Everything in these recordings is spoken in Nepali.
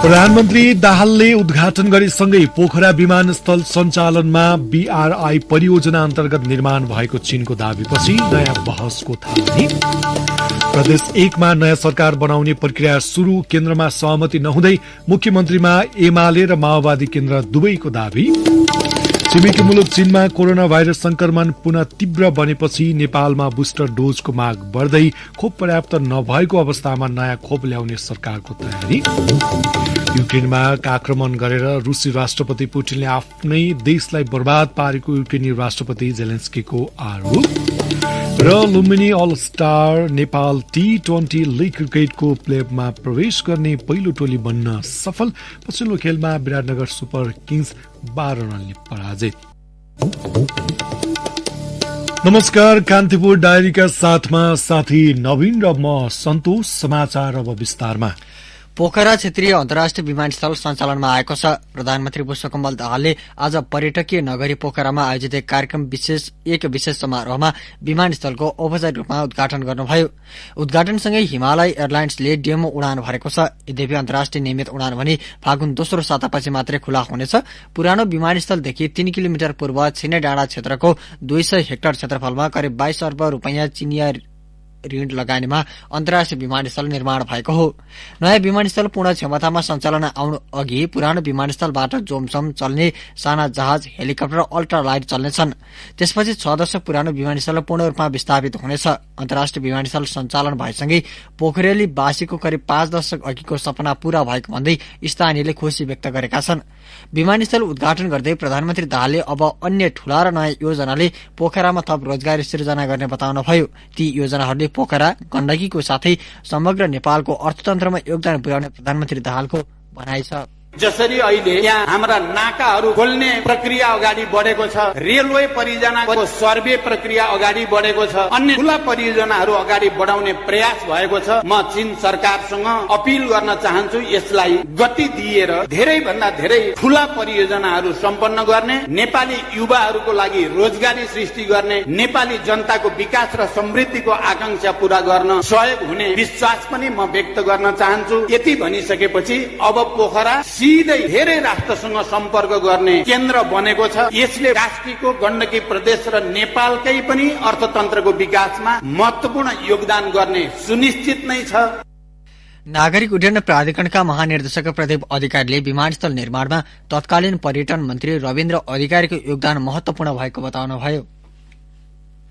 प्रधानमन्त्री दाहालले उद्घाटन गरेसँगै पोखरा विमानस्थल सञ्चालनमा बीआरआई परियोजना अन्तर्गत निर्माण भएको चीनको दाबीपछि नयाँ बहसको थालनी। प्रदेश 1 मा नयाँ सरकार बनाउने प्रक्रिया शुरू, केन्द्रमा सहमति नहुँदै मुख्यमन्त्रीमा एमाले र माओवादी केन्द्र दुवैको दाबी। छिमेकी मुलुक चीनमा कोरोना भाइरस संक्रमण पुनः तीव्र बनेपछि नेपालमा बुस्टर डोजको माग बढ्दै खोप पर्याप्त नभएको अवस्थामा नयाँ खोप ल्याउने सरकारको तयारी। युक्रेनमा आक्रमण गरेर रुसी राष्ट्रपति पुटिनले आफ्नै देशलाई बर्बाद पारेको युक्रेनी राष्ट्रपति जेलेन्स्कीको आरोप। र Lumbini all star Nepal T20 league क्रिकेटको प्लेअफमा प्रवेश गर्ने पहिलो टोली बन्न सफल। पछिल्लो खेलमा विराटनगर सुपर किङ्स 12 रनले पराजित। नमस्कार, कान्तिपुर डायरीका साथमा साथी नवीन र म सन्तोष। समाचार अब विस्तारमा। पोखरा क्षेत्रीय अन्तर्राष्ट्रिय विमानस्थल सञ्चालनमा आएको छ। प्रधानमन्त्री पुष्पकमल दाहालले आज पर्यटकीय नगरी पोखरामा आयोजित एक विशेष समारोहमा विमानस्थलको औपचारिक रूपमा उद्घाटन गर्नुभयो। उद्घाटनसँगै हिमालय एयरलाइन्सले डेमो उडान भरेको छ। यद्यपि अन्तर्राष्ट्रिय नियमित उडान भने फागुन दोस्रो सातापछि मात्रै खुला हुनेछ। पुरानो विमानस्थलदेखि 3 किलोमिटर पूर्व छिने डाँडा क्षेत्रको 200 हेक्टर क्षेत्रफलमा करिब 22 अर्ब रुपैयाँ चिनिया ऋण लगानीमा अन्तर्राष्ट्रिय विमानस्थल निर्माण भएको हो। नयाँ विमानस्थल पूर्ण क्षमतामा सञ्चालन आउनु अघि पुरानो विमानस्थलबाट जोमसम चल्ने साना जहाज, हेलिकप्टर, अल्ट्रालाइट चल्नेछन्। त्यसपछि 6 दशक पुरानो विमानस्थल पूर्ण रूपमा विस्थापित हुनेछ। अन्तर्राष्ट्रिय विमानस्थल सञ्चालन भएसँगै पोखरेली वासीको करिब 5 दशक अघिको सपना पूरा भएको भन्दै स्थानीयले खुशी व्यक्त गरेका छन्। विमानस्थल उद्घाटन गर्दै प्रधानमन्त्री दाहालले अब अन्य ठूला र नयाँ योजनाले पोखरामा थप रोजगारी सृजना गर्ने बताउनुभयो। ती योजनाहरूले पोखरा, गण्डकीको साथै समग्र नेपालको अर्थतन्त्रमा योगदान पुर्याउने प्रधानमन्त्री दाहालको भनाइ छ। जसरी अहिले यहाँ हाम्रा नाकाहरू खोल्ने प्रक्रिया अगाडि बढेको छ, रेलवे परियोजनाको सर्वे प्रक्रिया अगाडि बढेको छ, अन्य ठूला परियोजनाहरू अगाडि बढाउने प्रयास भएको छ। म चीन सरकारसँग अपिल गर्न चाहन्छु, यसलाई गति दिएर धेरै भन्दा धेरै ठूला परियोजनाहरू सम्पन्न गर्ने, नेपाली युवाहरूको लागि रोजगारी सृष्टि गर्ने, नेपाली जनताको विकास र समृद्धिको आकांक्षा पूरा गर्न सहयोग हुने विश्वास पनि म व्यक्त गर्न चाहन्छु। यति भनिसकेपछि अब पोखरा सिधै धेरै राष्ट्रसँग सम्पर्क गर्ने केन्द्र बनेको छ। यसले कास्कीको गण्डकी प्रदेश र नेपालकै पनि अर्थतन्त्रको विकासमा महत्वपूर्ण योगदान गर्ने सुनिश्चित नै छ। नागरिक उड्डयन प्राधिकरणका महानिर्देशक प्रदीप अधिकारीले विमानस्थल निर्माणमा तत्कालीन पर्यटन मन्त्री रविन्द्र अधिकारीको योगदान महत्वपूर्ण भएको बताउनुभयो।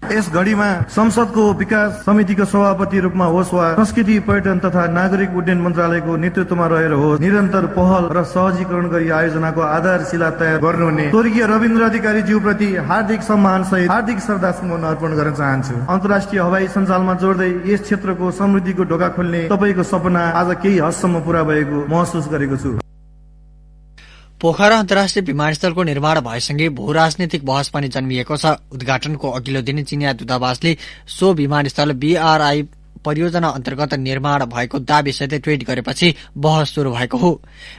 यस घडीमा संसदको विकास समितिको सभापति रूपमा होस् वा संस्कृति, पर्यटन तथा नागरिक उड्डयन मन्त्रालयको नेतृत्वमा रहेर होस्, निरन्तर पहल र सहजीकरण गरी आयोजनाको आधारशिला तयार गर्नुहुने स्वर्गीय रविन्द्र अधिकारी ज्यूप्रति हार्दिक सम्मान सहित हार्दिक श्रद्धासुमन अर्पण गर्न चाहन्छु। अन्तर्राष्ट्रिय हवाई सञ्जालमा जोड्दै यस क्षेत्रको समृद्धिको ढोका खोल्ने तपाईँको सपना आज केही हदसम्म पूरा भएको महसुस गरेको छु। पोखरा अन्तर्राष्ट्रिय विमानस्थलको निर्माण भएसँगै भू राजनीतिक बहस पनि जन्मिएको छ। उद्घाटनको अघिल्लो दिन चिनिया दूतावासले सो विमानस्थल बीआरआई परियोजना अन्तर्गत निर्माण भएको दाबीसहित ट्वीट गरेपछि बहस शुरू भएको हो।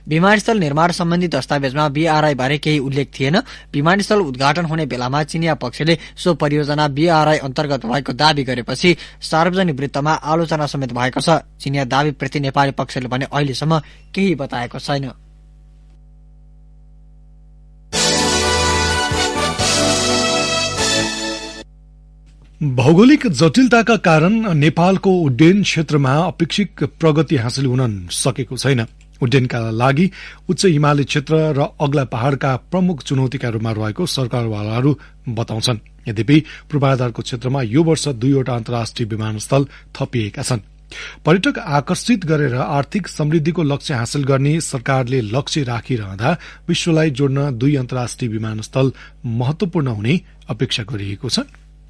विमानस्थल निर्माण सम्बन्धी दस्तावेजमा बीआरआई बारे केही उल्लेख थिएन। विमानस्थल उद्घाटन हुने बेलामा चिनिया पक्षले सो परियोजना बीआरआई अन्तर्गत भएको दावी गरेपछि सार्वजनिक वृत्तमा आलोचना समेत भएको छ। चिनिया दावीप्रति नेपाली पक्षले भने अहिलेसम्म केही बताएको छैन। भौगोलिक जटिलताका कारण नेपालको उड्डयन क्षेत्रमा अपेक्षित प्रगति हासिल हुन सकेको छैन। उड्डयनका लागि उच्च हिमाली क्षेत्र र अग्ला पहाड़का प्रमुख चुनौतीका रूपमा रहेको सरकारवालाहरू बताउँछन्। यद्यपि पूर्वाधारको क्षेत्रमा यो वर्ष 2वटा अन्तर्राष्ट्रिय विमानस्थल थपिएका छन्। पर्यटक आकर्षित गरेर आर्थिक समृद्धिको लक्ष्य हासिल गर्ने सरकारले लक्ष्य राखिरहँदा विश्वलाई जोड्न 2 अन्तर्राष्ट्रिय विमानस्थल महत्वपूर्ण हुने अपेक्षा गरिएको छ।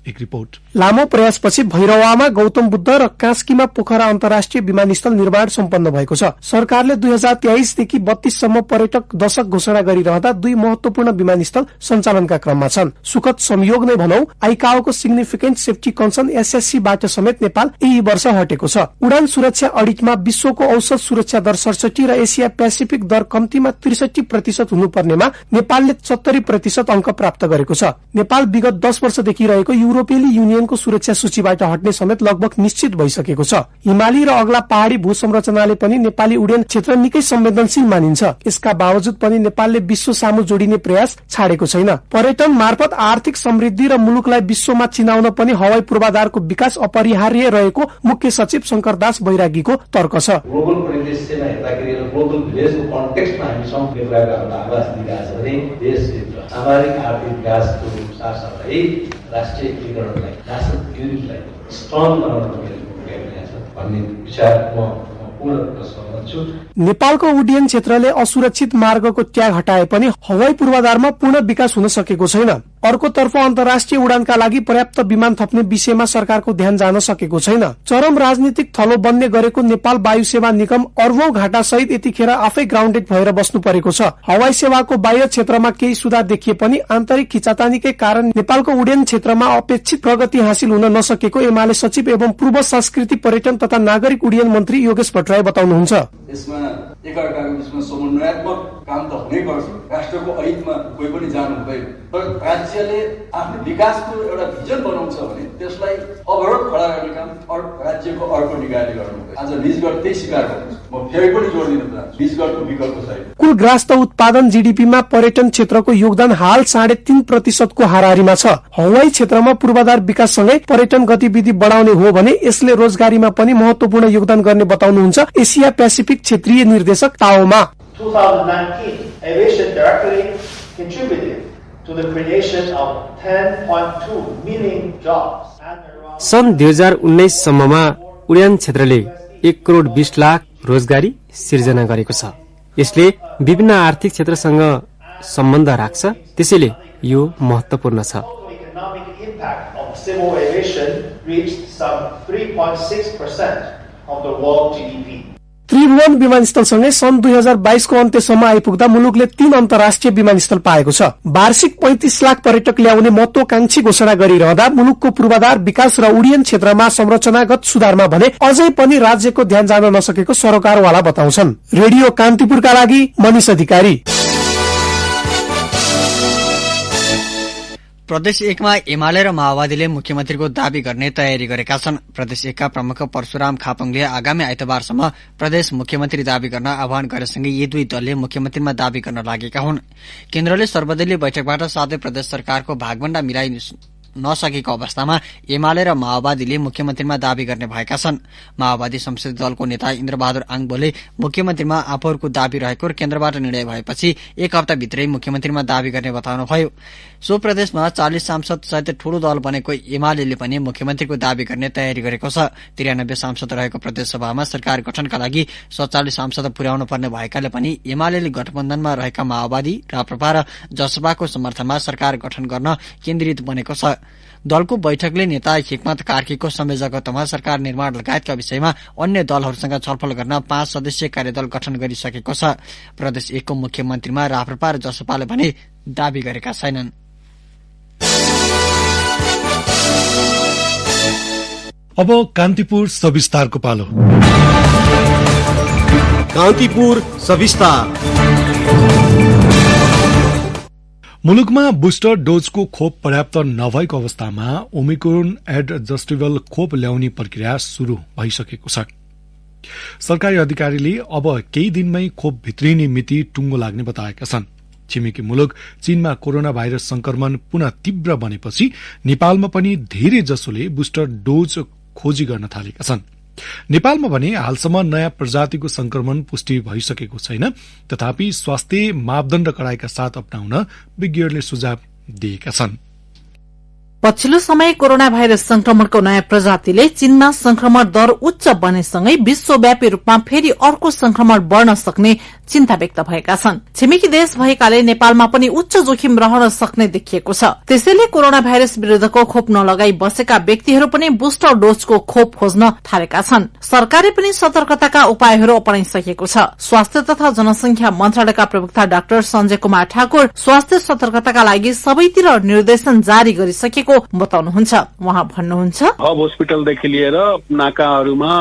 एक रिपोर्ट। लामो प्रयासपछि भैरवामा गौतम बुद्ध र कास्कीमा पोखरा अन्तर्राष्ट्रिय विमानस्थल निर्माण सम्पन्न भएको छ। सरकारले 2023 देखि 32 सम्म पर्यटक दशक घोषणा गरिरहँदा 2 महत्वपूर्ण विमानस्थल सञ्चालनका क्रममा छन्। सुखद संयोग नै भनौं, आइकाओको सिग्निफिकेन्ट सेफ्टी कन्सर्न SSC बाट समेत नेपाल यही वर्ष हटेको छ। उडान सुरक्षा अडिटमा विश्वको औसत सुरक्षा दर 67 र एसिया पेसिफिक दर कम्तीमा 63% हुनुपर्नेमा नेपालले 70% अंक प्राप्त गरेको छ। नेपाल विगत 10 वर्षदेखि रहेको युरोपेली युनियनको सुरक्षा सूचीबाट हट्ने समेत लगभग निश्चित भइसकेको छ। हिमाली र अग्ला पहाड़ी भूसंरचनाले पनि नेपाली उड्डयन क्षेत्र निकै संवेदनशील मानिन्छ। यसका बावजुद पनि नेपालले विश्व सामु जोडिने प्रयास छाडेको छैन। पर्यटन मार्फत आर्थिक समृद्धि र मुलुकलाई विश्वमा चिनाउन पनि हवाई पूर्वाधारको विकास अपरिहार्य रहेको मुख्य सचिव शंकरदास बैरागीको तर्क छ। ग्लोबल परिदृश्यमा हेर्दाखेरि ग्लोबल भिलेजको कन्टेक्स्टमा हामी सँगै कुराको आवाज दिइरहेको छ भने देशभित्र सामाजिक आर्थिक विकासको साथसाथै राष्ट्रिय एकीकरणलाई नेसनल युनिटीलाई स्ट्रङ बनाउनको लागि भूमिका रहेछ भन्ने विचार म पूर्ण रूपमा सहमत छु। नेपालको उड्डयन क्षेत्रले असुरक्षित मार्गको ट्याग हटाए पनि हवाई पूर्वाधारमा पूर्ण विकास हुन सकेको छैन। अर्कोतर्फ अन्तर्राष्ट्रिय उडानका लागि पर्याप्त विमान थप्ने विषयमा सरकारको ध्यान जान सकेको छैन। चरम राजनीतिक थलो बन्ने गरेको नेपाल वायु सेवा निगम अर्बौं घाटा सहित यतिखेर आफै ग्राउन्डेड भएर बस्नु परेको छ। हवाई सेवाको बाह्य क्षेत्रमा केही सुधार देखिए पनि आन्तरिक खिचातानीकै कारण नेपालको उड्डयन क्षेत्रमा अपेक्षित प्रगति हासिल हुन नसकेको एमाले सचिव एवं पूर्व संस्कृति पर्यटन तथा नागरिक उड्डयन मन्त्री योगेश भट्टराई बताउनुहुन्छ। यसमा एकअर्काको बीचमा समन्वयात्मक काम त हुनै पर्छ। राष्ट्रको अहितमा कोही पनि जानु हुँदैन, तर राज्यले आफ्नो विकासको एउटा भिजन बनाउँछ भने त्यसलाई अवरोध खडा गर्ने काम राज्यको अर्को निकायले गर्नु हुँदैन। आज निजगढ त्यही स्वीकार गर्छ। म फेरि पनि जोड दिन चाहन्छु, निजगढको विकल्प छैन। कुल ग्रास्त उत्पादन जीडीपीमा पर्यटन क्षेत्रको योगदान हाल 3.5% को हाराहारीमा छ। हवाई क्षेत्रमा पूर्वाधार विकाससँगै पर्यटन गतिविधि बढाउने हो भने यसले रोजगारीमा पनि महत्वपूर्ण योगदान गर्ने बताउनुहुन्छ एसिया पेसिफिक क्षेत्रीय निर्देशक ताओमा। 2019 aviation directly contributed to the creation of 10.2 million jobs. सन् 2019 सम्ममा उड्डयन क्षेत्रले 1,20,00,000 रोजगारी सिर्जना गरेको छ। यसले विभिन्न आर्थिक क्षेत्रसँग सम्बन्ध राख्छ, त्यसैले यो महत्वपूर्ण छ। Economic impact of civil aviation reached some 3.6% of the world GDP. Tribhuvan विमानस्थलसँगै सन् 2022 को अन्त्यसम्म आइपुग्दा मुलुकले 3 अन्तर्राष्ट्रिय विमानस्थल पाएको छ। वार्षिक 35 लाख पर्यटक ल्याउने महत्वाकांक्षी घोषणा गरिरहँदा मुलुकको पूर्वाधार विकास र उड्डयन क्षेत्रमा संरचनागत सुधारमा भने अझै पनि राज्यको ध्यान जान नसकेको सरकारवाला बताउँछन्। रेडियो कान्तिपुरका लागि मनिष अधिकारी। प्रदेश 1 मा एमाले र माओवादीले मुख्यमन्त्रीको दावी गर्ने तयारी गरेका छन्। प्रदेश 1 का प्रमुख परशुराम खापङले आगामी आइतबारसम्म प्रदेश मुख्यमन्त्री दावी गर्न आह्वान गरेसँगै यी दुई दलले मुख्यमन्त्रीमा दावी गर्न लागेका हुन्। केन्द्रले सर्वदलीय बैठकबाट साथै प्रदेश सरकारको भागभण्डा मिलाई नसकेको अवस्थामा एमाले र माओवादीले मुख्यमन्त्रीमा दावी गर्ने भएका छन्। माओवादी संसदीय दलको नेता इन्द्रबहादुर आङबोले मुख्यमन्त्रीमा आफूहरूको दावी रहेको र केन्द्रबाट निर्णय भएपछि 1 हप्ताभित्रै मुख्यमन्त्रीमा दावी गर्ने बताउनुभयो। सो प्रदेशमा 40 सांसद सहित ठूलो दल बनेको एमाले पनि मुख्यमन्त्रीको दावी गर्ने तयारी गरेको छ। 93 सांसद रहेको प्रदेशसभामा सरकार गठनका लागि 47 सांसद पुर्याउनु पर्ने भएकाले पनि एमाले गठबन्धनमा रहेका माओवादी, राप्रपा र जसपाको समर्थनमा सरकार गठन गर्न केन्द्रित बनेको छ। दलको बैठकले नेता हिक्मत कार्कीको संयोजकत्वमा सरकार निर्माण लगायतका विषयमा अन्य दलहरूसँग छलफल गर्न 5 सदस्यीय कार्यदल गठन गरिसकेको छ। प्रदेश 1 को मुख्यमन्त्रीमा राप्रपा र जसपाले भने दावी गरेका छैनन्। अब कान्तिपुर सविस्तारको पालो। कान्तिपुर सविस्तार। मुलुकमा बुस्टर डोजको खोप पर्याप्त नभएको अवस्थामा ओमिक्रोन एडजस्टेबल खोप ल्याउने प्रक्रिया शुरू भइसकेको छ। सरकारी अधिकारीले अब केही दिनमै खोप भित्रिने मिति टुङ्गो लाग्ने बताएका छन्। छिमेकी मुलुक चीनमा कोरोना भाइरस संक्रमण पुनः तीव्र बनेपछि नेपालमा पनि धेरै जसोले बुस्टर डोज खोजी गर्न थालेका छन्। नेपालमा भने हालसम्म नयाँ प्रजातिको संक्रमण पुष्टि भइसकेको छैन, तथापि स्वास्थ्य मापदण्ड कडाइका साथ अपनाउन विज्ञहरूले सुझाव दिएका छन्। पछिल्लो समय कोरोना भाइरस संक्रमणको नयाँ प्रजातिले चीनमा संक्रमण दर उच्च बनेसँगै विश्वव्यापी रूपमा फेरि अर्को संक्रमण बढ़न सक्ने चिन्ता व्यक्त भएका छन्। छिमेकी देश भएकाले नेपालमा पनि उच्च जोखिम रहन सक्ने देखिएको छ। त्यसैले कोरोना भाइरस विरूद्धको खोप नलगाई बसेका व्यक्तिहरू पनि बुस्टर डोजको खोप खोज्न थालेका छन्। सरकारले पनि सतर्कताका उपायहरू अपनाइसकेको छ। स्वास्थ्य तथा जनसंख्या मन्त्रालयका प्रवक्ता डाक्टर संजय कुमार ठाकुर स्वास्थ्य सतर्कताका लागि सबैतिर निर्देशन जारी गरिसकेको भएको बताउनुहुन्छ। उहाँ भन्नुहुन्छ, हब हस्पिटलदेखि लिएर नाकाहरूमा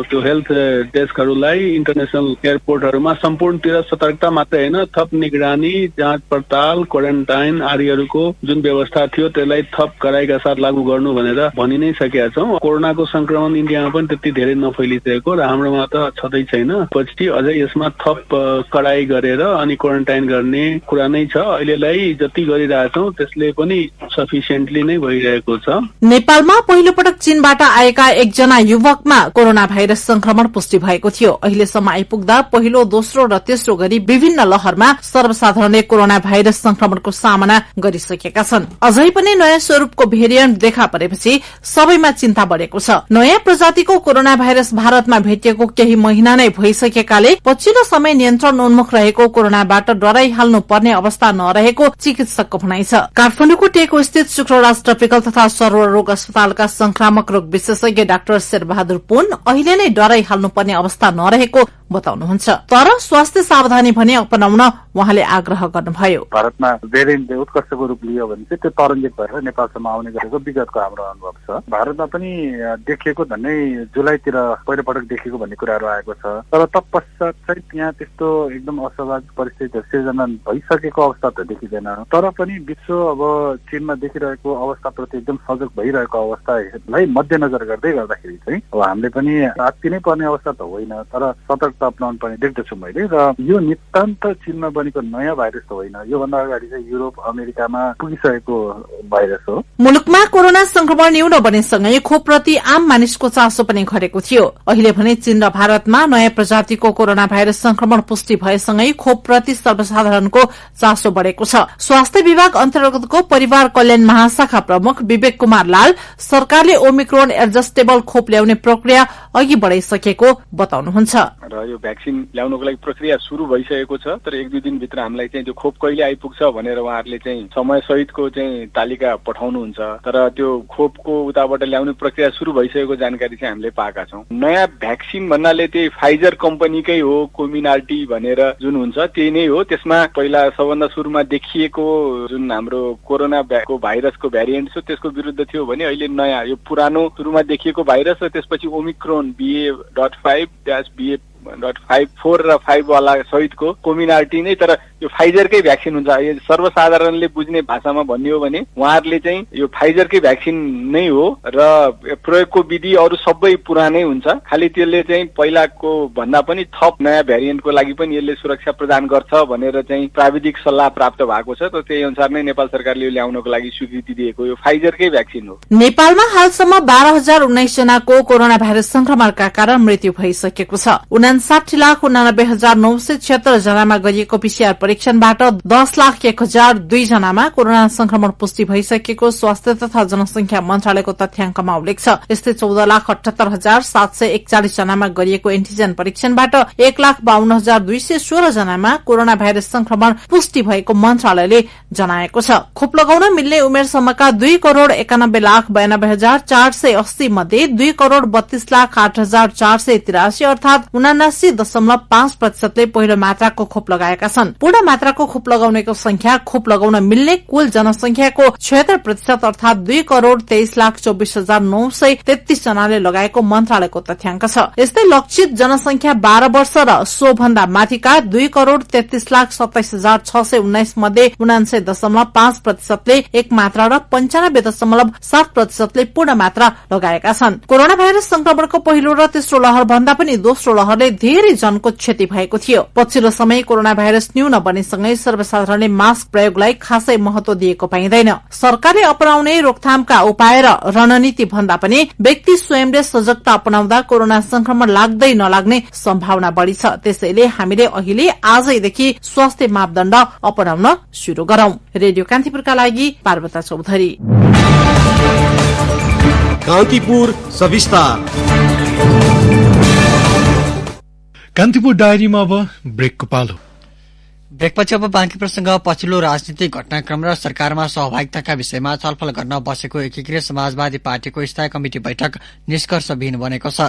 त्यो हेल्थ डेस्कहरूलाई इन्टरनेसनल एयरपोर्टहरूमा सम्पूर्णतिर सतर्कता मात्रै होइन, थप निगरानी, जाँच पडताल, क्वारेन्टाइन आदिहरूको जुन व्यवस्था थियो त्यसलाई थप कडाइका साथ लागू गर्नु भनेर भनि नै सकेका छौँ। कोरोनाको संक्रमण इन्डियामा पनि त्यति धेरै नफैलिसकेको र हाम्रोमा त छँदै छैन। पछि अझै यसमा थप कडाई गरेर अनि क्वारेन्टाइन गर्ने कुरा नै छ। अहिलेलाई जति गरिरहेछौँ त्यसले पनि सफिसियन्टली नै भइरहेको छ। नेपालमा पहिलो पटक चीनबाट आएका एकजना युवकमा कोरोना भाइरस संक्रमण पुष्टि भएको थियो। अहिलेसम्म आइपुग्दा पहिलो, दोस्रो र तेस्रो गरी विभिन्न लहरमा सर्वसाधारणले कोरोना भाइरस संक्रमणको सामना गरिसकेका छन्। अझै पनि नयाँ स्वरूपको भेरिएन्ट देखा परेपछि सबैमा चिन्ता बढ़ेको छ। नयाँ प्रजातिको कोरोना भाइरस भारतमा भेटिएको केही महिना नै भइसकेकाले पछिल्लो समय नियन्त्रण उन्मुख रहेको कोरोनाबाट डराइहाल्नु पर्ने अवस्था नरहेको चिकित्सकको भनाइ छ। काठमाडौँको टेको स्थित शुक्रराज ट्रपिकल तथा सर्वरोग अस्पतालका संक्रामक रोग विशेषज्ञ डाक्टर शेरबहादुर पुन अहिले नै डराइहाल्नु पर्ने अवस्था नरहेको बताउनुहुन्छ। तर स्वास्थ्य सावधानी भने अपनाउन उहाँले आग्रह गर्नुभयो। भारतमा भेरिएन्टले उत्कर्षको रूप लियो भने चाहिँ त्यो तरङ्गित भएर नेपालसम्म आउने गरेको विगतको हाम्रो अनुभव छ। भारतमा पनि देखिएको झन्डै जुलाईतिर पहिलो पटक देखिएको भन्ने कुराहरू आएको छ। तर तत्पश्चात चाहिँ त्यहाँ त्यस्तो एकदम अस्वाभाविक परिस्थितिहरू सिर्जना भइसकेको अवस्था त देखिँदैन। तर पनि विश्व अब चीनमा देखिरहेको अवस्थाप्रति एकदम सजग भइरहेको अवस्थालाई मध्यनजर गर्दै गर्दाखेरि चाहिँ अब हामीले पनि आत्तिनै पर्ने अवस्था त होइन, तर सतर्कता अपनाउनु पर्ने देख्दछु मैले। र यो नितान्त चीनमा बनेको नयाँ भाइरस त होइन, योभन्दा अगाडि चाहिँ युरोप अमेरिकामा पुगिसकेको भाइरस हो। मुलुकमा कोरोना संक्रमण न्यून बनेसँगै खोपप्रति आम मानिसको चासो पनि घटेको थियो। अहिले भने चीन र भारतमा नयाँ प्रजातिको कोरोना भाइरस संक्रमण पुष्टि भएसँगै खोपप्रति सर्वसाधारणको चासो बढ़ेको छ। स्वास्थ्य विभाग अन्तर्गतको परिवार कल्याण महाशाखा प्रमुख विवेक कुमार लाल सरकारले ओमिक्रोन एडजस्टेबल खोप ल्याउने प्रक्रिया अघि बढ़ाइसकेको बताउनुहुन्छ। र यो भ्याक्सिन ल्याउनको लागि प्रक्रिया शुरू भइसकेको छ। तर 1-2 दिनभित्र हामीलाई चाहिँ त्यो खोप कहिले आइपुग्छ भनेर उहाँहरूले चाहिँ समय सहितको चाहिँ तालिका पठाउनुहुन्छ। तर त्यो खोपको उताबाट ल्याउने प्रक्रिया शुरू भइसकेको जानकारी चाहिँ हामीले पाएका छौँ। नयाँ भ्याक्सिन भन्नाले त्यही फाइजर कम्पनीकै हो, कोमिनार्टी भनेर जुन हुन्छ त्यही नै हो। त्यसमा पहिला सबभन्दा सुरुमा देखिएको जुन हाम्रो कोरोनाको भाइरसको भ्यारिएन्ट छ त्यसको विरुद्ध थियो भने अहिले नयाँ यो पुरानो सुरुमा देखिएको भाइरस र त्यसपछि ओमिक्रोन BA.5 र 5 वाला सहितको कोमिनार्टी नै, तर यो फाइजरकै भ्याक्सिन हुन्छ। यो सर्वसाधारणले बुझ्ने भाषामा भन्ने हो भने उहाँहरूले चाहिँ यो फाइजरकै भ्याक्सिन नै हो र प्रयोगको विधि अरू सबै पुरानै हुन्छ। खालि त्यसले चाहिँ पहिलाको भन्दा पनि थप नयाँ भ्यारिएन्टको लागि पनि यसले सुरक्षा प्रदान गर्छ भनेर चाहिँ प्राविधिक सल्लाह प्राप्त भएको छ। त त्यही अनुसार नै नेपाल सरकारले यो ल्याउनको लागि स्वीकृति दिएको यो फाइजरकै भ्याक्सिन हो। नेपालमा हालसम्म 12,019 जनाको कोरोना भाइरस संक्रमणका कारण मृत्यु भइसकेको छ। 59,89,976 जनामा गरिएको पीसीआर परीक्षणबाट 10,01,002 जनामा कोरोना संक्रमण पुष्टि भइसकेको स्वास्थ्य तथा जनसंख्या मन्त्रालयको तथ्याङ्कमा उल्लेख छ। यस्तै 14,78,741 जनामा गरिएको एन्टिजेन परीक्षणबाट 1,52,216 जनामा कोरोना भाइरस संक्रमण पुष्टि भएको मन्त्रालयले जनाएको छ। खोप लगाउन मिल्ने उमेर समूहका 2,91,92,480 मध्ये 2,32,08,483 अर्थात 79.5% पहिलो मात्राको खोप लगाएका छन्। पूर्ण मात्राको खोप लगाउनेको संख्या खोप लगाउन मिल्ने कुल जनसंख्याको 76% अर्थात 2,23,24,933 जनाले लगाएको मन्त्रालयको तथ्याङ्क छ। यस्तै लक्षित जनसंख्या 12 वर्ष र सो भन्दा माथिका 2,33,27,619 मध्ये 79.5%ले एक मात्रा र 95.7%ले पूर्ण मात्रा लगाएका छन्। कोरोना भाइरस संक्रमणको पहिलो र तेस्रो लहर भन्दा पनि दोस्रो लहरले धेरै जनको क्षति भएको थियो। पछिल्लो समय कोरोना भाइरस न्यून बनेसँगै सर्वसाधारणले मास्क प्रयोगलाई खासै महत्व दिएको पाइँदैन। सरकारले अपनाउने रोकथामका उपाय र रणनीति भन्दा पनि व्यक्ति स्वयंले सजगता अपनाउँदा कोरोना संक्रमण लाग्दै नलाग्ने सम्भावना बढ़ी छ। त्यसैले हामीले अहिले आजैदेखि स्वास्थ्य मापदण्ड अपनाउन शुरू गरौं। रेडियो कान्तिपुरका लागि पार्वता चौधरी। कान्तिपुर सविस्तार। कान्तिपुर डायरीमा अब ब्रेकको पालो। ब्रेकपछि अब बाँकी प्रसंग पछिल्लो राजनीतिक घटनाक्रम र सरकारमा सहभागिताका विषयमा छलफल गर्न बसेको एकीकृत समाजवादी पार्टीको स्थायी कमिटी बैठक निष्कर्षविहीन बनेको छ।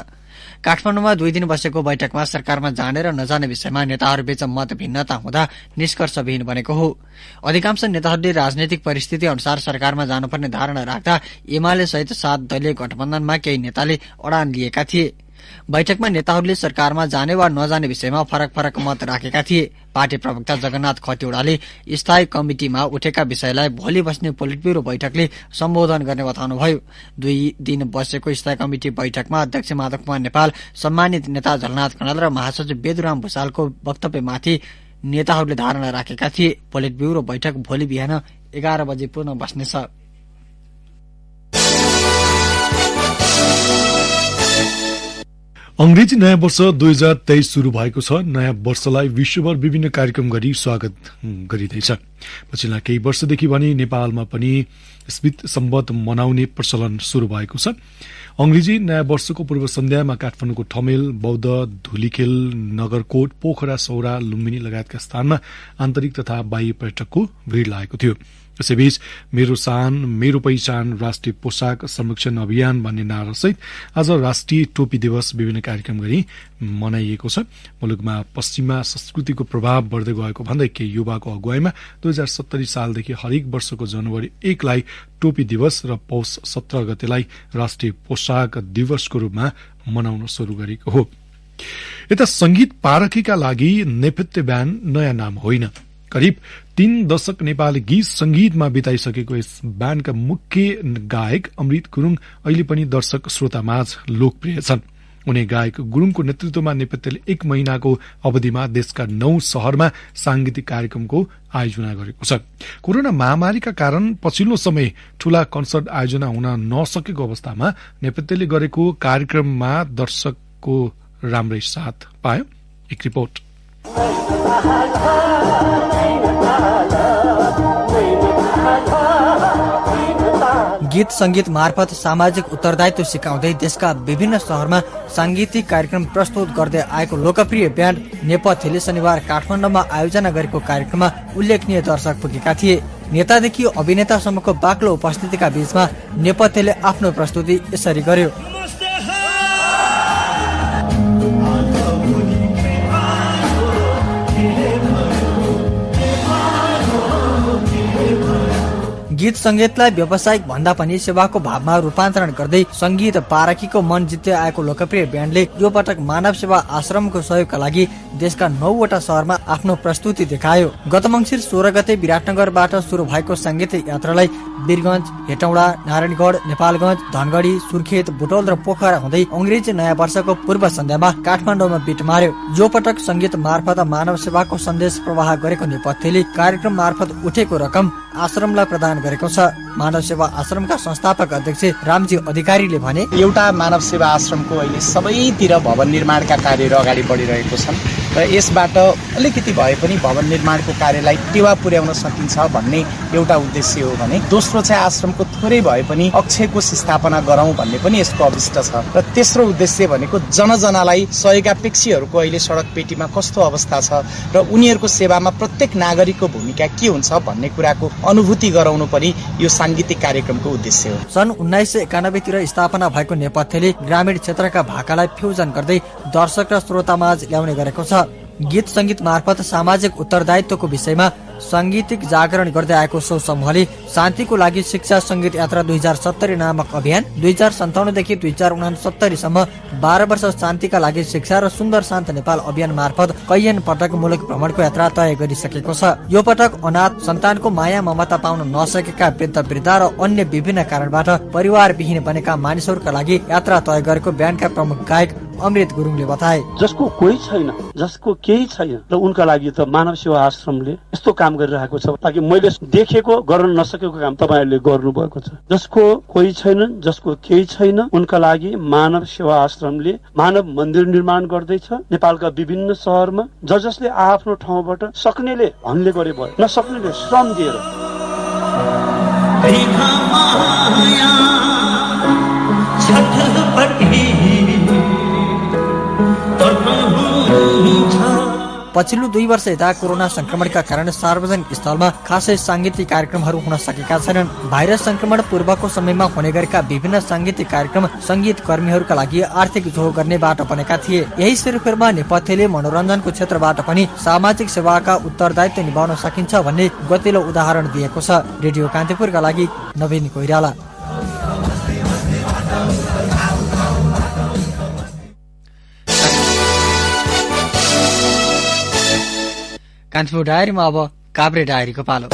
काठमाडौँमा 2 दिन बसेको बैठकमा सरकारमा जाने र नजाने विषयमा नेताहरूबीच मत भिन्नता हुँदा निष्कर्षविहीन बनेको हो। अधिकांश नेताहरूले राजनैतिक परिस्थिति अनुसार सरकारमा जानुपर्ने धारणा राख्दा एमाले सहित 7 दलीय गठबन्धनमा केही नेताले अडान लिएका थिए। बैठकमा नेताहरूले सरकारमा जाने वा नजाने विषयमा फरक फरक मत राखेका थिए। पार्टी प्रवक्ता जगन्नाथ खतिवड़ाले स्थायी कमिटिमा उठेका विषयलाई भोलि बस्ने पोलिट ब्यूरो बैठकले सम्बोधन गर्ने बताउनुभयो। 2 दिन बसेको स्थायी कमिटी बैठकमा अध्यक्ष माधव कुमार नेपाल, सम्मानित नेता झलनाथ कणेल र महासचिव बेदुराम भूषालको वक्तव्यमाथि नेताहरूले धारणा राखेका थिए। पोलिट ब्यूरो बैठक भोलि बिहान 11 बजे पुनः बस्नेछ। अंग्रेजी नयाँ वर्ष 2023 शुरू भएको छ। नयाँ वर्षलाई विश्वभर विभिन्न कार्यक्रम गरी स्वागत गरिँदैछ। पछिल्ला केही वर्षदेखि भने नेपालमा पनि स्मित सम्वत मनाउने प्रचलन शुरू भएको छ। अंग्रेजी नयाँ वर्षको पूर्व सन्ध्यामा काठमाडौँको ठमेल, बौद्ध, धुलीखेल, नगरकोट, पोखरा, सौरा, लुम्बिनी लगायतका स्थानमा आन्तरिक तथा बाह्य पर्यटकको भीड़ लागेको थियो। यसैबीच मेरो शान मेरो पहिचान राष्ट्रिय पोशाक संरक्षण अभियान भन्ने नारासहित आज राष्ट्रिय टोपी दिवस विभिन्न कार्यक्रम गरी मनाइएको छ। मुलुकमा पश्चिमा संस्कृतिको प्रभाव बढ्दै गएको भन्दै केही युवाको अगुवाईमा 2070 सालदेखि हरेक वर्षको जनवरी 1 लाई टोपी दिवस र पौष 17 गतेलाई राष्ट्रिय पोशाक दिवसको रूपमा मनाउन शुरू गरेको हो। यता संगीत पारखीका लागि नेपथ्य ब्यान्ड नयाँ नाम होइन। करिब 3 दशक नेपाली गीत संगीतमा बिताइसकेको यस ब्यान्डका मुख्य गायक अमृत गुरुङ अहिले पनि दर्शक श्रोतामाझ लोकप्रिय छन्। उनी गायक गुरुङको नेतृत्वमा नेपथ्यले 1 महिनाको अवधिमा देशका 9 शहरमा सांगीतिक कार्यक्रमको आयोजना गरेको छ। कोरोना महामारीका कारण पछिल्लो समय ठूला कन्सर्ट आयोजना हुन नसकेको अवस्थामा नेपथ्यले गरेको कार्यक्रममा दर्शकको राम्रै साथ पायो। एक रिपोर्ट। गीत संगीत मार्फत सामाजिक उत्तरदायित्व सिकाउँदै देशका विभिन्न शहरमा सांगीतिक कार्यक्रम प्रस्तुत गर्दै आएको लोकप्रिय ब्यान्ड नेपथ्यले शनिबार काठमाडौँमा आयोजना गरेको कार्यक्रममा उल्लेखनीय दर्शक पुगेका थिए। नेतादेखि अभिनेतासम्मको बाक्लो उपस्थितिका बीचमा नेपथ्यले आफ्नो प्रस्तुति यसरी गर्यो। गीत संगीतलाई व्यावसायिक भन्दा पनि सेवाको भावमा रूपान्तरण गर्दै संगीत पारखीको मन जित्दै आएको लोकप्रिय ब्यान्डले यो पटक मानव सेवा आश्रमको सहयोगका लागि देशका 9 वटा शहरमा आफ्नो प्रस्तुति देखायो। गत मङ्सिर 16 गते विराटनगरबाट शुरू भएको सांगीतिक यात्रालाई वीरगञ्ज, हेटौडा, नारायणगढ, नेपालगञ्ज, धनगढी, सुर्खेत, बुटोल र पोखरा हुँदै अंग्रेजी नयाँ वर्षको पूर्व सन्ध्यामा काठमाडौँमा बिट मार्यो। यो पटक संगीत मार्फत मानव सेवाको सन्देश प्रवाह गरेको नेपथ्यले कार्यक्रम मार्फत उठेको रकम आश्रमलाई प्रदान गरेको छ। मानव सेवा आश्रमका संस्थापक अध्यक्ष रामजी अधिकारीले भने, एउटा मानव सेवा आश्रमको अहिले सबैतिर भवन निर्माणका कार्यहरू अगाडि बढिरहेको छन् र यसबाट अलिकति भए पनि भवन निर्माणको कार्यलाई टेवा पुर्याउन सकिन्छ भन्ने एउटा उद्देश्य हो भने दोस्रो चाहिँ आश्रमको थोरै भए पनि अक्षयको स्थापना गरौं भन्ने पनि यसको अभिष्ट छ र तेस्रो उद्देश्य भनेको जनजनालाई सहयोगापेक्षीहरूको अहिले सडक पेटीमा कस्तो अवस्था छ र उनीहरूको सेवामा प्रत्येक नागरिकको भूमिका के हुन्छ भन्ने कुराको अनुभूति गराउनु पनि यो सांगीतिक कार्यक्रमको उद्देश्य हो। सन् 1991 तिर स्थापना भएको नेपथ्यले ग्रामीण क्षेत्रका भाकालाई फ्युजन गर्दै दर्शक र श्रोतामाझ ल्याउने गरेको छ। गीत संगीत मार्फत सामाजिक उत्तरदायित्वको विषयमा सांगीतिक जागरण गर्दै आएको सो समूहले शान्तिको लागि शिक्षा संगीत यात्रा 2070 नामक अभियान 2057 देखि 2069 सम्म 12 वर्ष शान्तिका लागि शिक्षा र सुन्दर शान्त नेपाल अभियान मार्फत कैयन पटक मुलुक भ्रमणको यात्रा तय गरिसकेको छ। यो पटक अनाथ सन्तानको माया ममता पाउन नसकेका वृद्ध वृद्धा र अन्य विभिन्न कारणबाट परिवारविहीन बनेका मानिसहरूका लागि यात्रा तय गरेको ब्यान्डका प्रमुख गायक अमृत गुरुङले बताए। जसको कोही छैन, जसको केही छैन र उनका लागि त मानव सेवा आश्रमले यस्तो काम गरिरहेको छ ताकि मैले देखेको गर्न नसकेको काम तपाईँहरूले गर्नुभएको छ। जसको कोही छैन, जसको केही छैन, उनका लागि मानव सेवा आश्रमले मानव मन्दिर निर्माण गर्दैछ नेपालका विभिन्न शहरमा। जसले आफ्नो ठाउँबाट सक्नेले भन्ने गरे भयो, नसक्नेले श्रम दिएर पछिल्लो 2 वर्ष यता कोरोना संक्रमणका कारण सार्वजनिक स्थलमा खासै सांगीतिक कार्यक्रमहरू हुन सकेका छैनन्। भाइरस संक्रमण पूर्वको समयमा हुने गरेका विभिन्न सांगीतिक कार्यक्रम संगीत कर्मीहरूका लागि आर्थिक जोड गर्ने बाटो बनेका थिए। यही स्वरूपमा नेपथ्यले मनोरञ्जनको क्षेत्रबाट पनि सामाजिक सेवाका उत्तरदायित्व निभाउन सकिन्छ भन्ने गतिलो उदाहरण दिएको छ। रेडियो कान्तिपुरका लागि नवीन कोइराला। कान्तिपुर डायरीमा अब काभ्रे डायरीको पालो।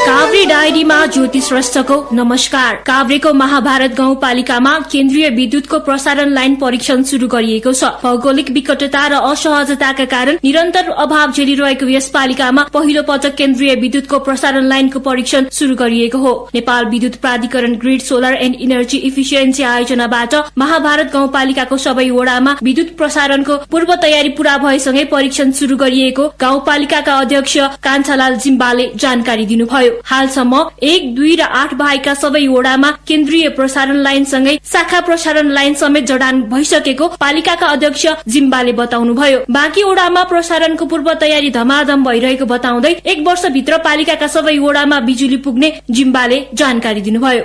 काभ्रे डायरीमा ज्योति श्रेष्ठको नमस्कार। काभ्रेको महाभारत गाउँपालिकामा केन्द्रीय विद्युतको प्रसारण लाइन परीक्षण शुरू गरिएको छ। भौगोलिक विकटता र असहजताका कारण निरन्तर अभाव झेलिरहेको यस पालिकामा पहिलो पटक केन्द्रीय विद्युतको प्रसारण लाइनको परीक्षण शुरू गरिएको हो। नेपाल विद्युत प्राधिकरण grid solar and energy efficiency आयोजनाबाट महाभारत गाउँपालिकाको सबै वडामा विद्युत प्रसारणको पूर्व तयारी पूरा भएसँगै परीक्षण शुरू गरिएको गाउँपालिकाका अध्यक्ष कान्छालाल जिम्बाले जानकारी दिनुभयो। हालसम्म 1, 2 र 8 बाहेकका सबै वडामा केन्द्रीय प्रसारण लाइनसँगै शाखा प्रसारण लाइन समेत जडान भइसकेको पालिकाका अध्यक्ष जिम्बाले बताउनुभयो। बाँकी वडामा प्रसारणको पूर्व तयारी धमाधम भइरहेको बताउँदै 1 वर्षभित्र पालिकाका सबै वडामा बिजुली पुग्ने जिम्बाले जानकारी दिनुभयो।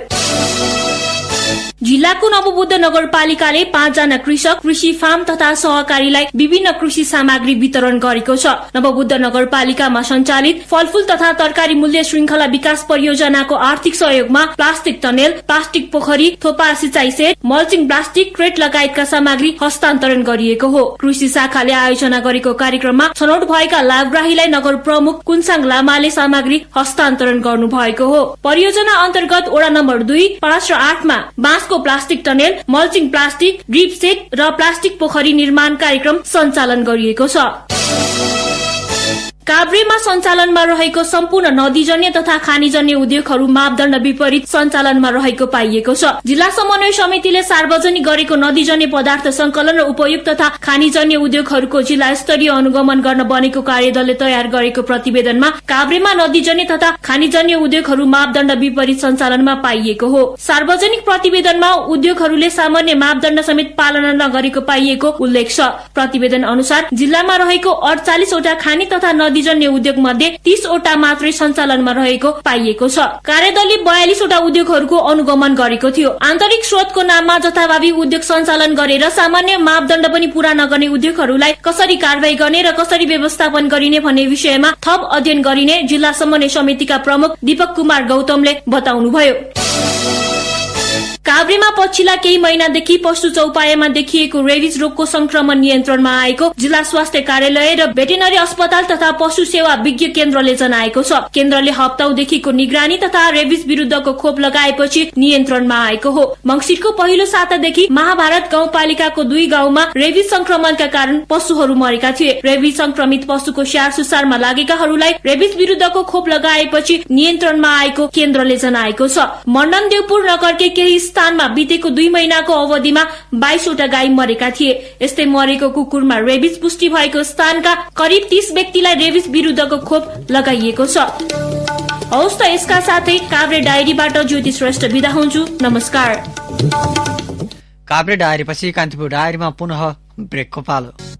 जिल्लाको नवबुद्ध नगरपालिकाले 5 जना कृषक, कृषि फार्म तथा सहकारीलाई विभिन्न कृषि सामग्री वितरण गरेको छ। नवबुद्ध नगरपालिकामा सञ्चालित फलफूल तथा तरकारी मूल्य श्रृंखला विकास परियोजनाको आर्थिक सहयोगमा प्लास्टिक टनेल, प्लास्टिक पोखरी, थोपा सिंचाई सेट, मल्चिङ प्लास्टिक क्रेट लगायतका सामग्री हस्तान्तरण गरिएको हो। कृषि शाखाले आयोजना गरेको कार्यक्रममा छनौट भएका लाभग्राहीलाई नगर प्रमुख कुनसाङ लामाले सामग्री हस्तान्तरण गर्नु भएको हो। परियोजना अन्तर्गत वडा नम्बर 2, 5 र 8 मा बाँसको plastic tunnel, mulching plastic, drip set र प्लास्टिक पोखरी निर्माण कार्यक्रम सञ्चालन गरिएको छ। काभ्रेमा सञ्चालनमा रहेको सम्पूर्ण नदीजन्य तथा खानीजन्य उद्योगहरू मापदण्ड विपरीत सञ्चालनमा रहेको पाइएको छ। जिल्ला समन्वय समितिले सार्वजनिक गरेको नदीजन्य पदार्थ संकलन र उपयोग तथा खानीजन्य उद्योगहरूको जिल्ला स्तरीय अनुगमन गर्न बनेको कार्यदलले तयार गरेको प्रतिवेदनमा काभ्रेमा नदीजन्य तथा खानीजन्य उद्योगहरू मापदण्ड विपरीत सञ्चालनमा पाइएको हो। सार्वजनिक प्रतिवेदनमा उद्योगहरूले सामान्य मापदण्ड समेत पालना नगरेको पाइएको उल्लेख छ। प्रतिवेदन अनुसार जिल्लामा रहेको 48 वटा खानी तथा नदीजन्य उद्योग मध्ये 30 वटा मात्रै सञ्चालनमा रहेको पाइएको छ। कार्यदलले 42 वटा उद्योगहरूको अनुगमन गरेको थियो। आन्तरिक स्रोतको नाममा जथाभावी उद्योग सञ्चालन गरेर सामान्य मापदण्ड पनि पूरा नगर्ने उद्योगहरूलाई कसरी कारबाही गर्ने र कसरी व्यवस्थापन गरिने भन्ने विषयमा थप अध्ययन गरिने जिल्ला समन्वय समितिका प्रमुख दीपक कुमार गौतमले बताउनुभयो। काभ्रेमा पछिल्ला केही महिनादेखि पशु चौपायामा देखिएको रेबिज रोगको संक्रमण नियन्त्रणमा आएको जिल्ला स्वास्थ्य कार्यालय र भेटेनरी अस्पताल तथा पशु सेवा विज्ञ केन्द्रले जनाएको छ। केन्द्रले हप्तादेखिको निगरानी तथा रेबिज विरुद्धको खोप लगाएपछि नियन्त्रणमा आएको हो। मंसिरको पहिलो सातादेखि महाभारत गाउँपालिकाको 2 गाउँमा रेबिज संक्रमणका कारण पशुहरू मरेका थिए। रेबिज संक्रमित पशुको स्याहार सुसारमा लागेकाहरूलाई रेबिज विरुद्धको खोप लगाएपछि नियन्त्रणमा आएको केन्द्रले जनाएको छ। मण्डन देवपुर नगरकै केही स्थानमा बितेको 2 महिनाको अवधिमा 22 वटा गाई मरेका थिए। यस्तै मरेको कुकुरमा रेबिज पुष्टि भएको स्थानका करिब 30 व्यक्तिलाई रेबिज विरुद्धको खोप लगाइएको छ। हौस् त यसका साथै काभ्रे डायरीबाट ज्योति श्रेष्ठ बिदा हुन्छु। नमस्कार। काभ्रे डायरीपछि कान्तिपुर डायरीमा पुनः ब्रेकको पालो।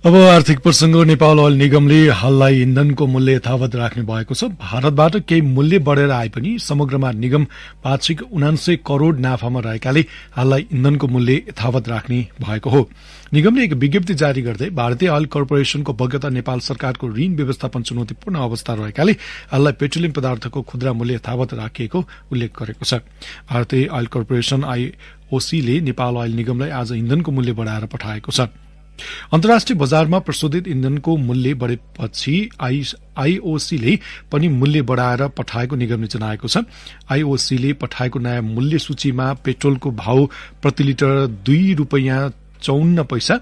अब आर्थिक प्रसंग। नेपाल ओइल निगमले हाललाई इन्धनको मूल्य यथावत राख्ने भएको छ। भारतबाट केही मूल्य बढेर आए पनि समग्रमा निगम वार्षिक 79 करोड़ नाफामा रहेकाले हाललाई इन्धनको मूल्य यथावत राख्ने भएको हो। निगमले एक विज्ञप्ति जारी गर्दै भारतीय ओइल कर्पोरेशनको बग्यता नेपाल सरकारको ऋण व्यवस्थापन चुनौतीपूर्ण अवस्था रहेकाले हाललाई पेट्रोलियम पदार्थको खुद्रा मूल्य यथावत राखिएको उल्लेख गरेको छ। भारतीय ओइल कर्पोरेशन आईओसीले नेपाल ओइल निगमलाई आज इन्धनको मूल्य बढ़ाएर पठाएको छ। अन्तर्राष्ट्रिय बजारमा प्रशोधित इन्धनको मूल्य बढेपछि आईओसीले पनि मूल्य बढ़ाएर पठाएको निगमले जनाएको छ। आईओसीले पठाएको नयाँ मूल्य सूचीमा पेट्रोलको भाव प्रति लिटर 2 रुपैयाँ 54 पैसा,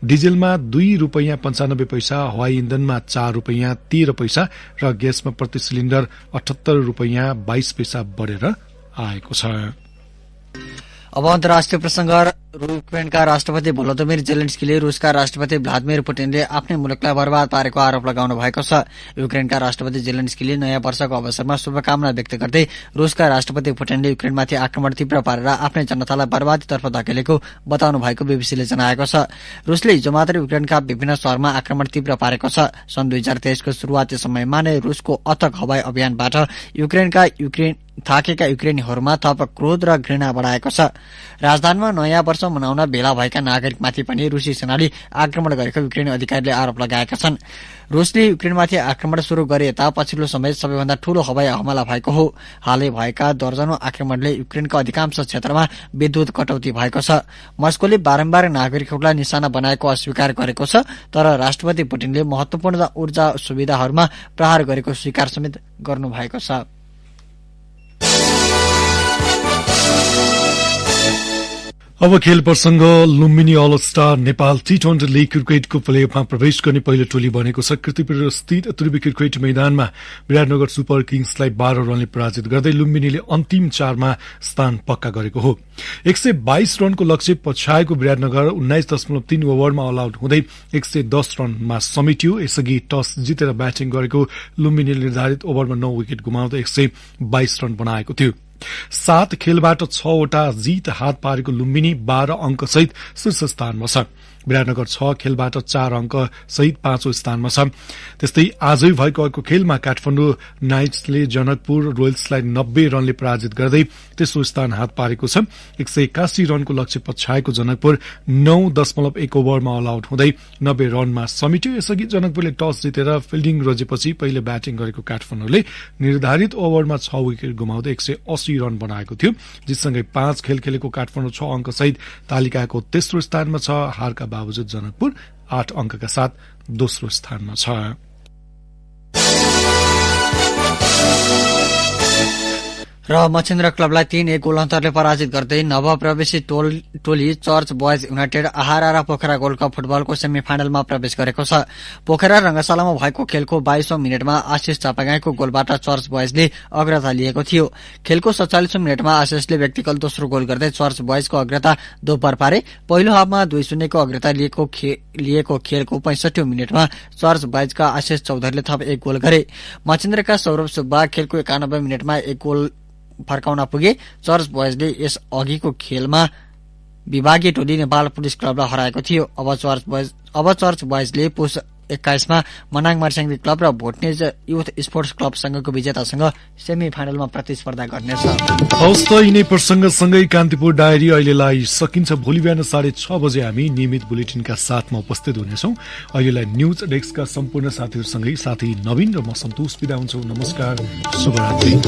डिजेलमा 2 रुपैयाँ 95 पैसा, हवाई इन्धनमा 4 रुपैयाँ 13 पैसा र ग्यासमा प्रति सिलिण्डर 78 रुपैयाँ 22 पैसा बढ़ेर आएको छ। अब अन्तर्राष्ट्रिय प्रसंग युक्रेनका राष्ट्रपति भोलोदिमिर जेलेन्स्कीले रुसका राष्ट्रपति भ्लादिमिर पुटिनले आफ्नै मुलुकलाई बर्बाद पारेको आरोप लगाउनु भएको छ। युक्रेनका राष्ट्रपति जेलेन्स्कीले नयाँ वर्षको अवसरमा शुभकामना व्यक्त गर्दै रुसका राष्ट्रपति पुटिनले युक्रेनमाथि आक्रमण तीव्र पारेर आफ्नै जनतालाई बर्बादीतर्फ धकेलेको बताउनु भएको बीबीसीले जनाएको छ। रुसले हिजो मात्र युक्रेनका विभिन्न शहरमा आक्रमण तीव्र पारेको छ। सन् 2023 को शुरूआती समयमा नै रुसको अथक हवाई अभियानबाट थाकेका युक्रेनीहरूमा थप क्रोध र घृणा बढाएको छ। राजधानीमा नयाँ वर्ष मनाउन भेला भएका नागरिकमाथि पनि रुसी सेनाले आक्रमण गरेको युक्रेनी अधिकारीले आरोप लगाएका छन्। रुसले युक्रेनमाथि आक्रमण शुरू गरे यता पछिल्लो समय सबैभन्दा ठूलो हवाई हमला भएको हो। हालै भएका दर्जनौं आक्रमणले युक्रेनको अधिकांश क्षेत्रमा विद्युत कटौती भएको छ। मस्कोले बारम्बार नागरिकहरूलाई निशाना बनाएको अस्वीकार गरेको छ, तर राष्ट्रपति पुटिनले महत्वपूर्ण ऊर्जा सुविधाहरूमा प्रहार गरेको स्वीकार समेत गर्नुभएको छ। अब खेल प्रसंग। लुम्बिनी अल स्टार नेपाल टी20 लीग क्रिकेटको प्लेअफमा प्रवेश गर्ने पहिलो टोली बनेको छ। कीर्तिपुर स्थित त्रिवी क्रिकेट मैदानमा विराटनगर सुपर किङ्सलाई 12 रनले पराजित गर्दै लुम्बिनीले अन्तिम 4 मा स्थान पक्का गरेको हो। 122 रनको लक्ष्य पछ्याएको विराटनगर 19.3 ओभरमा अल आउट हुँदै 110 रनमा समेटियो। यसअघि टस जितेर ब्याटिङ गरेको लुम्बिनीले निर्धारित ओभरमा 9 विकेट गुमाउँदै 122 रन बनाएको थियो। 7 खेलबाट 6 वटा जित हात पारेको लुम्बिनी 12 अंक सहित शीर्ष स्थानमा छ। विराटनगर 6 खेलबाट 4 अंक सहित 5औं स्थानमा छ। त्यस्तै आजै भएको अर्को खेलमा काठमाडौँ नाइट्सले जनकपुर रोयल्सलाई 90 रनले पराजित गर्दै तेस्रो स्थान हात पारेको छ। 181 रनको लक्ष्य पछ्याएको जनकपुर 9.1 ओभरमा अल आउट हुँदै 90 रनमा समेट्यो। यसअघि जनकपुरले टस जितेर फिल्डिङ रोजेपछि पहिले ब्याटिङ गरेको काठमाडौँले निर्धारित ओभरमा 6 विकेट गुमाउँदै 180 रन बनाएको थियो। जितसँगै 5 खेल खेलेको काठमाडौँ 6 अंक सहित तालिकाको तेस्रो स्थानमा छ। हारका बावजुद जनकपुर 8 अंकका साथ दोस्रो स्थानमा छ। र मछिन्द्र क्लबलाई 3-1 गोल अन्तरले पराजित गर्दै नवप्रवेशी टोली चर्च बोयज युनाइटेड आहारा र पोखरा गोल्ड कप फुटबलको सेमी फाइनलमा प्रवेश गरेको छ। पोखरा रंगशालामा भएको खेलको 22औं मिनटमा आशिष चापागाईको गोलबाट चर्च बोयजले अग्रता लिएको थियो। खेलको 47औं मिनटमा आशिषले व्यक्तिगत दोस्रो गोल गर्दै चर्च बोयजको अग्रता दोब्बर पारे। पहिलो हाफमा 2-0 को अग्रता लिएको खेलको 65औं मिनटमा चर्च बोयजका आशिष चौधरीले थप 1 गोल गरे। मछिन्द्रका सौरभ सुब्बा खेलको 91 मिनटमा 1 गोल फर्काउन पुगे। चर्च बोयजले यस अघिको खेलमा विभागीय टोली नेपाल पुलिस क्लबलाई हराएको थियो। अब चर्च बोयजले पुस 21 मा मनाङ मर्स्याङ्गी क्लब र भोटनेज युथ स्पोर्ट्स क्लबसँगको विजेतासँग सेमी फाइनलमा प्रतिस्पर्धा गर्नेछ। हवस् त यिनै प्रसंगसँगै कान्तिपुर डायरी अहिलेलाई सकिन्छ। भोलि बिहान 6:30 बजे हामी नियमित बुलेटिनका साथमा उपस्थित हुनेछौं। अहिलेलाई न्यूज डेस्कका सम्पूर्ण साथीहरूसँगै साथी नवीन र म सन्तोष बिदा हुन्छौं। नमस्कार, शुभरात्रि।